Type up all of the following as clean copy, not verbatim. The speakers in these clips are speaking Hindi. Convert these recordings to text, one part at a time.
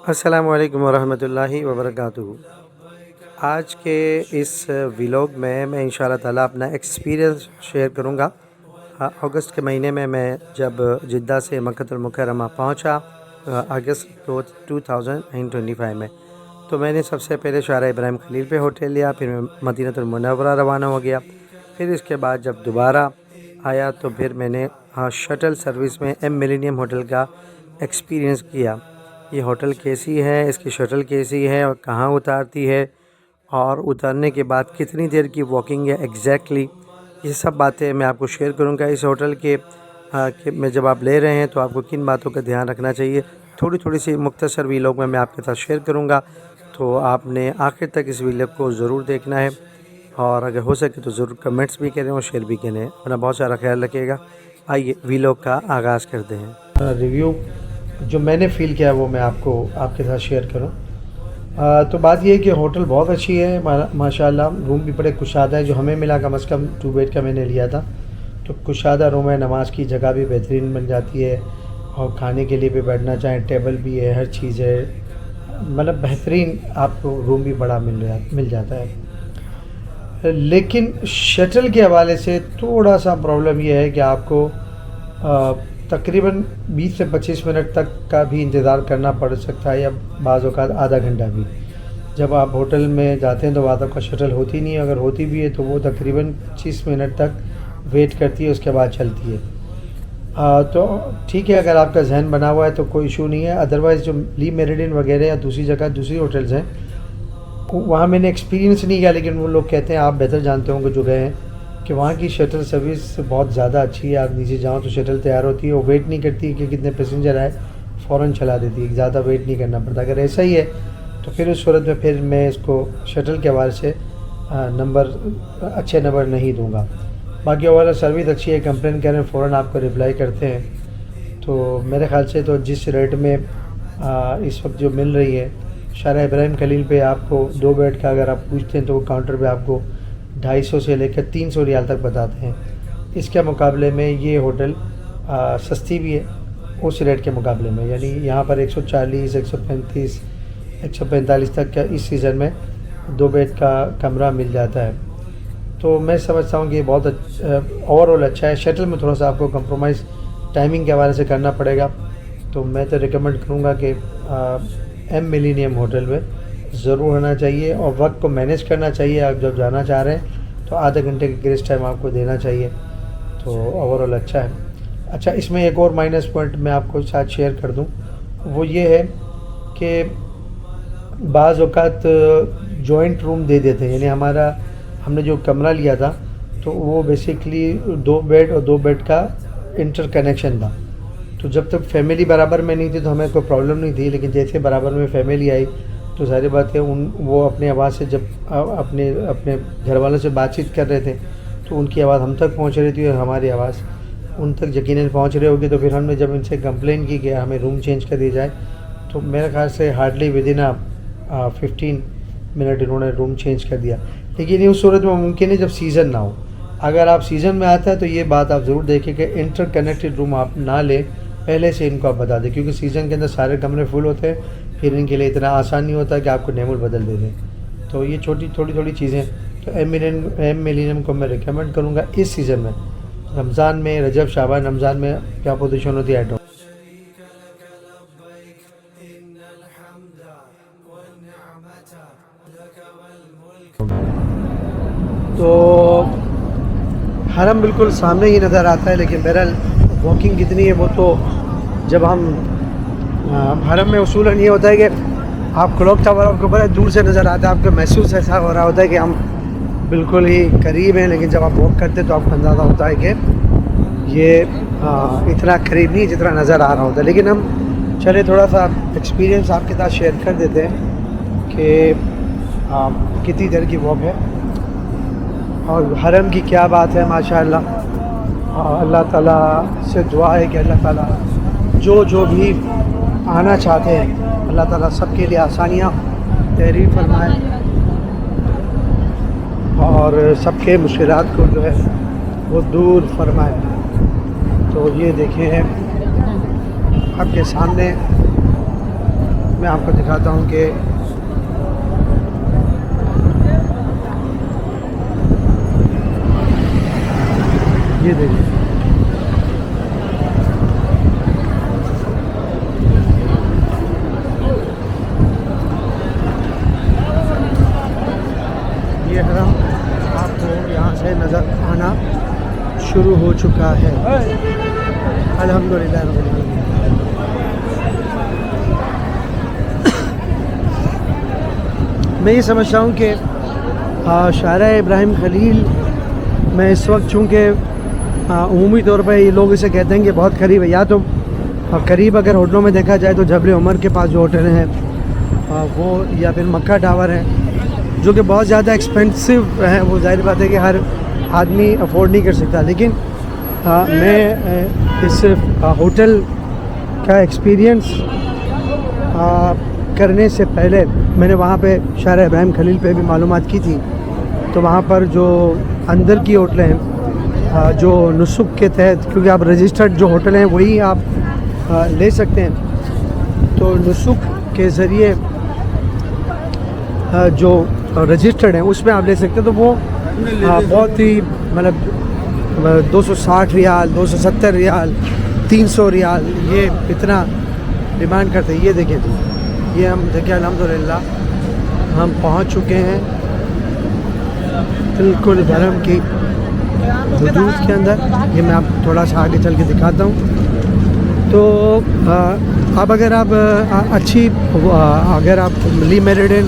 अस्सलामु अलैकुम वरहमतुल्लाहि वबरकातुहू। आज के इस व्लॉग में मैं इंशाअल्लाह ताला अपना एक्सपीरियंस शेयर करूँगा। अगस्त के महीने में मैं जब जिद्दा से मक्कतुल मुकर्रमा पहुँचा अगस्त 2025 में, तो मैंने सबसे पहले शारा इब्राहिम खलील पे होटल लिया, फिर मैं मदीनतुल मुनव्वरा रवाना हो गया। फिर इसके बाद जब दोबारा आया तो फिर मैंने शटल सर्विस में एम मिलेनियम होटल का एक्सपीरियंस किया। ये होटल कैसी है, इसकी शटल कैसी है और कहाँ उतारती है, और उतारने के बाद कितनी देर की वॉकिंग है एग्जैक्टली, ये सब बातें मैं आपको शेयर करूँगा। इस होटल के में जब आप ले रहे हैं तो आपको किन बातों का ध्यान रखना चाहिए, थोड़ी थोड़ी सी मुख्तसर व्लॉग में मैं आपके साथ शेयर करूँगा। तो आपने आखिर तक इस व्लॉग को ज़रूर देखना है, और अगर हो सके तो ज़रूर कमेंट्स भी करें और शेयर भी करें। अपना बहुत सारा ख्याल रखिएगा। आइए व्लॉग का आगाज़ करते हैं। रिव्यू जो मैंने फ़ील किया वो मैं आपके साथ शेयर करूं। तो बात ये है कि होटल बहुत अच्छी है माशाल्लाह। रूम भी बड़े कुशादा है, जो हमें मिला कम से कम 2 बेड का मैंने लिया था, तो कुशादा रूम है। नमाज की जगह भी बेहतरीन बन जाती है, और खाने के लिए भी बैठना चाहें टेबल भी है, हर चीज़ है, मतलब बेहतरीन आपको रूम भी बड़ा मिल जाता है। लेकिन शटल के हवाले से थोड़ा सा प्रॉब्लम ये है कि आपको तकरीबन 20 से 25 मिनट तक का भी इंतज़ार करना पड़ सकता है, या बाज़ औक़ात आधा घंटा भी। जब आप होटल में जाते हैं तो बाद आपका शटल होती नहीं है, अगर होती भी है तो वो तकरीबन 25 मिनट तक वेट करती है, उसके बाद चलती है। तो ठीक है, अगर आपका जहन बना हुआ है तो कोई इशू नहीं है। अदरवाइज़ जो ली मेरिडियन वगैरह या दूसरी जगह दूसरी होटल्स हैं, वहाँ मैंने एक्सपीरियंस नहीं किया, लेकिन वो लोग कहते हैं, आप बेहतर जानते होंगे जो गए हैं, कि वहाँ की शटल सर्विस बहुत ज़्यादा अच्छी है। आप नीचे जाओ तो शटल तैयार होती है, वो वेट नहीं करती कि कितने पैसेंजर आए, फ़ौरन चला देती है, ज़्यादा वेट नहीं करना पड़ता। अगर ऐसा ही है तो फिर उस सूरत में फिर मैं इसको शटल के हवाले से अच्छे नंबर नहीं दूँगा। बाकी ओवरऑल सर्विस अच्छी है, कंप्लेन करें फ़ौरन आपको रिप्लाई करते हैं। तो मेरे ख़्याल से तो जिस रेट में इस वक्त जो मिल रही है शारा इब्राहिम खलील पे, आपको 2 बेड का अगर आप पूछते हैं तो वो काउंटर पे आपको 250 से लेकर 300 रियाल तक बताते हैं। इसके मुकाबले में ये होटल सस्ती भी है उस रेट के मुकाबले में, यानी यहाँ पर 140, 135, 145 तक का इस सीज़न में 2 बेड का कमरा मिल जाता है। तो मैं समझता हूँ कि ये बहुत ओवरऑल अच्छा है। शटल में थोड़ा सा आपको कंप्रोमाइज़ टाइमिंग के हवाले से करना पड़ेगा, तो मैं तो रिकमेंड करूँगा कि एम मिलेनियम होटल में ज़रूर होना चाहिए, और वक्त को मैनेज करना चाहिए। आप जब जाना चाह रहे हैं तो आधे घंटे का ग्रेस टाइम आपको देना चाहिए, तो ओवरऑल अच्छा है। अच्छा, इसमें एक और माइनस पॉइंट मैं आपको साथ शेयर कर दूं, वो ये है कि बाज़ औक़ात जॉइंट रूम दे देते हैं। यानी हमने जो कमरा लिया था तो वो बेसिकली 2 बेड और 2 बेड का इंटर कनेक्शन था। तो जब तक फैमिली बराबर में नहीं थी तो हमें कोई प्रॉब्लम नहीं थी, लेकिन जैसे बराबर में फैमिली आई तो सारी बातें वो अपनी आवाज़ से जब अपने घर वालों से बातचीत कर रहे थे तो उनकी आवाज़ हम तक पहुंच रही थी और हमारी आवाज़ उन तक यकीनन पहुंच रही होगी। तो फिर हमने जब इनसे कंप्लेन की कि हमें रूम चेंज कर दिया जाए, तो मेरे ख्याल से हार्डली विदिन 15 मिनट इन्होंने रूम चेंज कर दिया। लेकिन ये उस सूरत में मुमकिन है जब सीज़न ना हो। अगर आप सीज़न में आता है तो ये बात आप ज़रूर देखें कि इंटर कनेक्टेड रूम आप ना लें, पहले से इनको आप बता दें, क्योंकि सीज़न के अंदर सारे कमरे फुल होते हैं, फिर इनके लिए इतना आसान नहीं होता कि आपको नेमल बदल दे दें। तो ये थोड़ी चीज़ें तो एम मिलेनियम को मैं रिकमेंड करूँगा इस सीज़न में। रमज़ान में, रजब शाबान रमज़ान में क्या पोजीशन होती है तो हरम बिल्कुल सामने ही नज़र आता है, लेकिन बहरहाल वॉकिंग कितनी है वो तो जब हम हरम में उसूलन ये होता है कि आप क्लॉक टावर आपको बड़ा दूर से नज़र आता है, आपको महसूस ऐसा हो रहा होता है कि हम बिल्कुल ही करीब हैं, लेकिन जब आप वॉक करते हैं तो आपको अंदाज़ा होता है कि ये इतना करीब नहीं जितना नज़र आ रहा होता है। लेकिन हम चले थोड़ा सा एक्सपीरियंस आपके साथ शेयर कर देते हैं कि कितनी देर की वॉक है और हरम की क्या बात है। माशाअल्लाह, अल्लाह ताला से दुआ है कि अल्लाह ताला जो भी आना चाहते हैं अल्लाह ताला सबके लिए आसानियाँ तहरीर फरमाए और सबके मुश्किलात को जो है वो दूर फरमाए। तो ये देखें आपके सामने मैं आपको दिखाता हूँ कि ये देखिए ये हरम आपको यहाँ से नज़र आना शुरू हो चुका है। अल्हम्दुलिल्लाह रब्बिल आलमीन। मैं ये समझता हूँ कि शाहरा इब्राहिम खलील मैं इस वक्त चूँकि उमूमी तौर पर ये लोग इसे कहते हैं कि बहुत करीब है, या तो करीब अगर होटलों में देखा जाए तो जबल उमर के पास जो होटल हैं वो, या फिर मक्का टावर है जो कि बहुत ज़्यादा एक्सपेंसिव है। वो जाहिर बात है कि हर आदमी अफोर्ड नहीं कर सकता, लेकिन मैं इस होटल का एक्सपीरियंस करने से पहले मैंने वहाँ पे शाहरा इब्राहिम खलील पे भी मालूमात की थी। तो वहाँ पर जो अंदर की होटलें हैं जो नुसुक के तहत, क्योंकि आप रजिस्टर्ड जो होटल हैं वही आप ले सकते हैं, तो नुसुक के ज़रिए जो रजिस्टर्ड हैं उसमें आप ले सकते हैं। तो वो बहुत ही मतलब 260 रियाल, 270 रियाल, 300 रियाल ये इतना डिमांड करते हैं। ये देखें जी, ये हम देखें अल्हम्दुलिल्लाह हम पहुंच चुके हैं बिल्कुल हरम की हुदूद के अंदर। ये मैं आपको थोड़ा सा आगे चल के दिखाता हूँ। तो अब अगर आप अगर आप ली मेरिडियन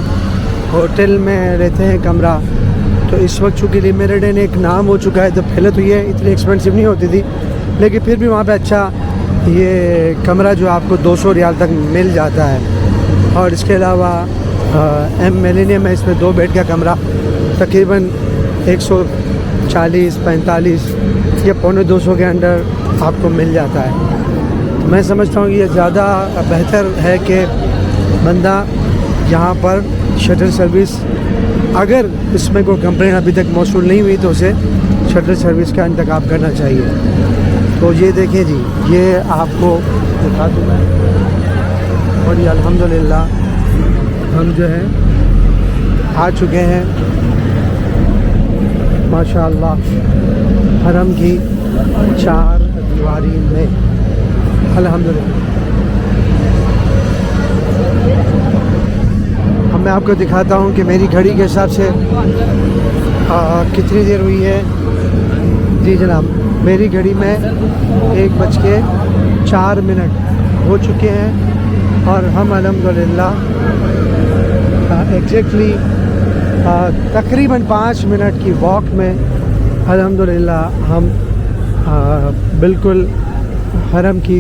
होटल में रहते हैं कमरा, तो इस वक्त चूँकि ली मेरिडियन एक नाम हो चुका है, तो पहले तो ये इतनी एक्सपेंसिव नहीं होती थी, लेकिन फिर भी वहाँ पे अच्छा ये कमरा जो आपको 200 रियाल तक मिल जाता है। और इसके अलावा एम मिलेनियम में इसमें 2 बेड का कमरा तकरीबन 140-45 या पौने 200 के अंडर आपको मिल जाता है। तो मैं समझता हूँ कि ये ज़्यादा बेहतर है कि बंदा यहाँ पर शटल सर्विस, अगर इसमें कोई कंप्लेन अभी तक मौसूल नहीं हुई तो उसे शटल सर्विस का इंतखाब करना चाहिए। तो ये देखें जी, ये आपको दिखा दूँ मैं। और ये अल्हम्दुलिल्लाह हम जो है आ चुके हैं माशाअल्लाह हरम की 4 दीवारी में अल्हम्दुलिल्लाह। अब मैं आपको दिखाता हूँ कि मेरी घड़ी के हिसाब से कितनी देर हुई है। जी जनाब, मेरी घड़ी में 1:04 हो चुके हैं और हम अल्हम्दुलिल्लाह एग्जैक्टली तकरीबन 5 मिनट की वॉक में अल्हम्दुलिल्लाह हम बिल्कुल हरम की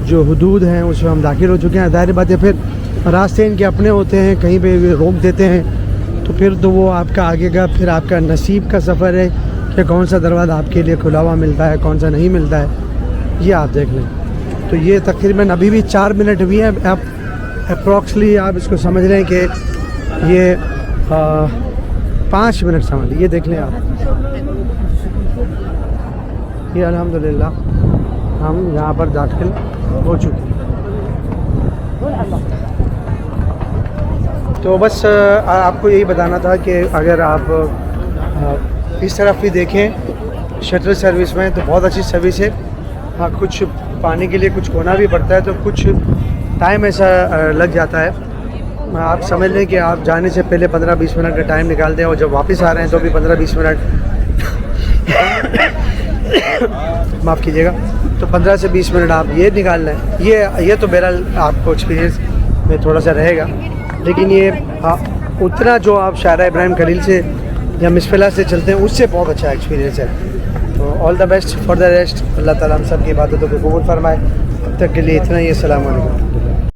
जो हुदूद हैं उसमें हम दाखिल हो चुके हैं। ज़ाहिर बात है फिर रास्ते इनके अपने होते हैं, कहीं पे रोक देते हैं, तो फिर तो वो आपका आगे का फिर आपका नसीब का सफ़र है कि कौन सा दरवाज़ा आपके लिए खुला हुआ मिलता है, कौन सा नहीं मिलता है, ये आप देख लें। तो ये तकरीबन अभी भी 4 मिनट हुई है। आप अप्रॉक्सली आप इसको समझ रहे हैं कि ये 5 मिनट समझ लीजिए। देख लें आप, ये अल्हम्दुलिल्लाह हम यहाँ पर दाखिल हो चुके हैं। तो बस आपको यही बताना था कि अगर आप इस तरफ भी देखें शटल सर्विस में तो बहुत अच्छी सर्विस है। हाँ, कुछ पाने के लिए कुछ खोना भी पड़ता है, तो कुछ टाइम ऐसा लग जाता है। आप समझ लें कि आप जाने से पहले 15-20 मिनट का टाइम निकाल दें और जब वापस आ रहे हैं तो भी 15-20 मिनट माफ़ कीजिएगा, तो 15 से 20 मिनट आप ये निकाल लें। ये तो बहरहाल आपको एक्सपीरियंस में थोड़ा सा रहेगा, लेकिन ये उतना जो आप शाहरा इब्राहिम खलील से या मिसफिला से चलते हैं उससे बहुत अच्छा एक्सपीरियंस है। तो all the best for the rest. Allah ताला हम सब की इबादतों को कबूल फरमाए। अब तक के लिए इतना ही। अस्सलाम वालेकुम।